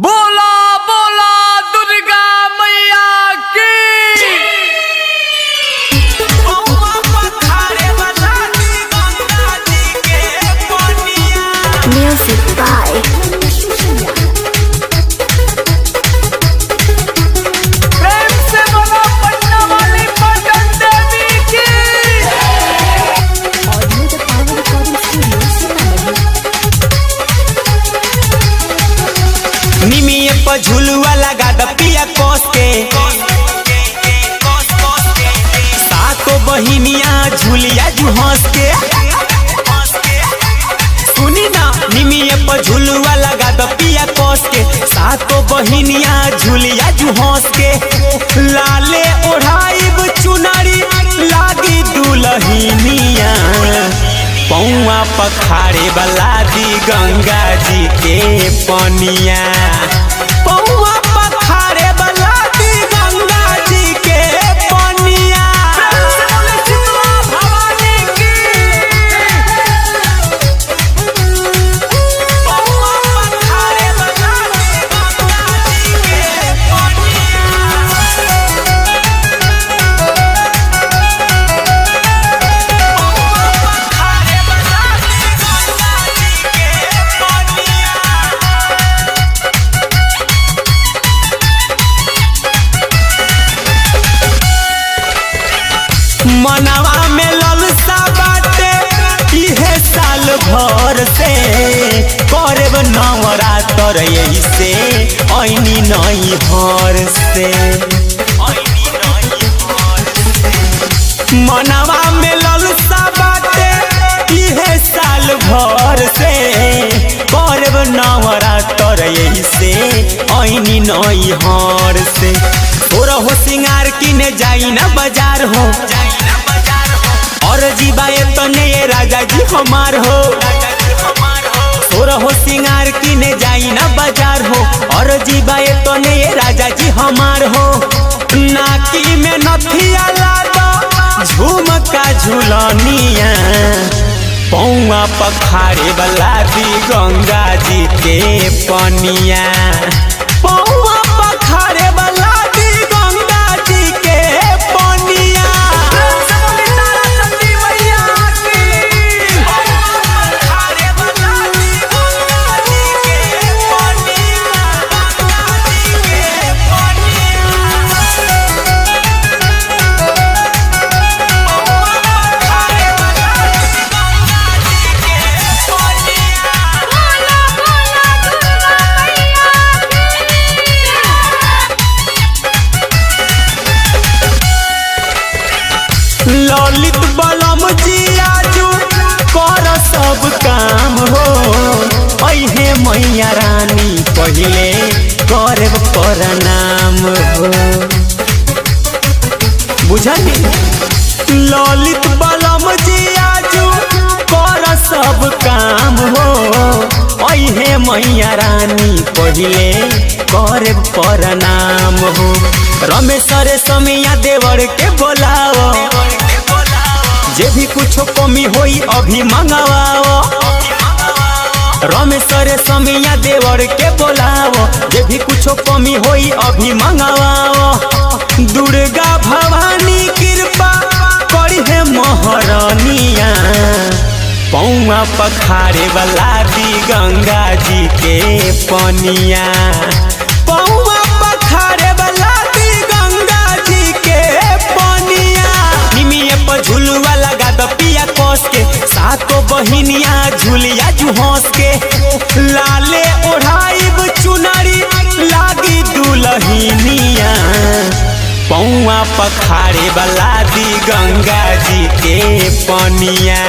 बोला बोला दुर्गा मैया की। Music by प्रेम से बोला पटना वाली पटन देवी की। Audio the Power Recording Studio, Sitamarhi. निमिये पर झुलुआ लगा द पिया कोस के सातो बहिनिया झुलिया जू हंस के सुनी ना। निमिये पर झुलुआ लगा द पिया कोस के सातो बहिनिया झुलिया जू हंस के लाले ओढ़ाइब चुनरी लागी दुलहिनिया पौआ पखारे वाला दी गंगा जी के पनिया पौआ पखारे वाला दी गंगा जी के पनिया। प्रेम से बोले शीतला भवानी की। पौआ पखारे वाला दी गंगा जी के पनिया। मनवा में ललसा बाटे इहे साल भर से करब नवरात्र यही से ऐनी नई हर से मनवा में ललसा बाटे इहे साल भर से करब नवरात्र यही से ऐनी नई हर से तोरा हो सिंगार किने जाई ना बाजार हो और जीवाए तने ये राजा जी हमार हो तोरा हो सिंगार किने जाई ना बाजार हो और जीवाए तने ये राजा जी हमार हो नाकी में नथिया लादा झुमका झुलनिया पौआ पखारे वाला दी गंगा जी के पनिया पौआ पखारे वाला दी गंगा जी के पनिया। प्रेम से बोले तारा चंडी मैया की। पौआ पखारे वाला दी गंगा जी के पनिया, गंगा जी के पनिया। पौआ पखारे वाला दी गंगा जी के पनिया। ललित बलम जी आजू कर सब काम हो अहे मैया रानी पहिले करब प्रणाम हो बुझली। ललित बलम जी आजू कर सब काम हो अहे मैया रानी पहिले करब प्रणाम हो रमेश्वर समिया देवर के बोलाओ जे भी कुछो कमी होई अभी मंगवाओ रमेश्वर समिया देवर के बोलाओ जे भी कुछो कमी होई अभी मंगवाओ दुर्गा भवानी कृपा करी है महारानिया पौआ पखारे वाला दी गंगा जी के पनिया पौआ पखारे वाला दी गंगा जी के पनिया। निमिये पर झुलुआ लगा द पिया कोस के सातो बहिनिया झुलिया जू हंस के लाले ओढ़ाइब चुनरी लागी दुलहिनिया पौआ पखारे वाला दी गंगा जी के पनिया।